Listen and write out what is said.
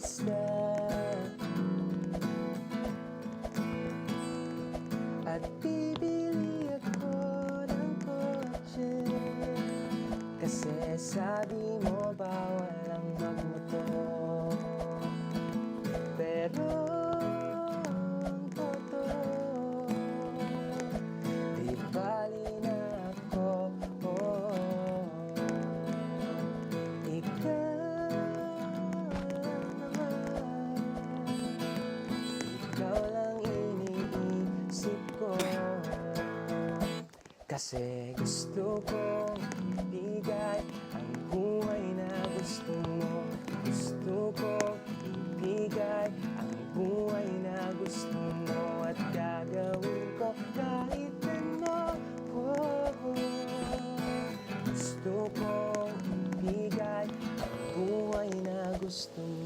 artista at bibili ako ng kotse, kasi sabi mo bawal ang magmotor. Pero ang totoo, di bali na ako. Ikaw lang iniisip ko, kasi gusto kong ibigay ang buhay na gusto mo. Gusto kong ibigay ang buhay na gusto mo, at gagawin ko kahit ano. Gusto kong ibigay ang buhay na gusto mo.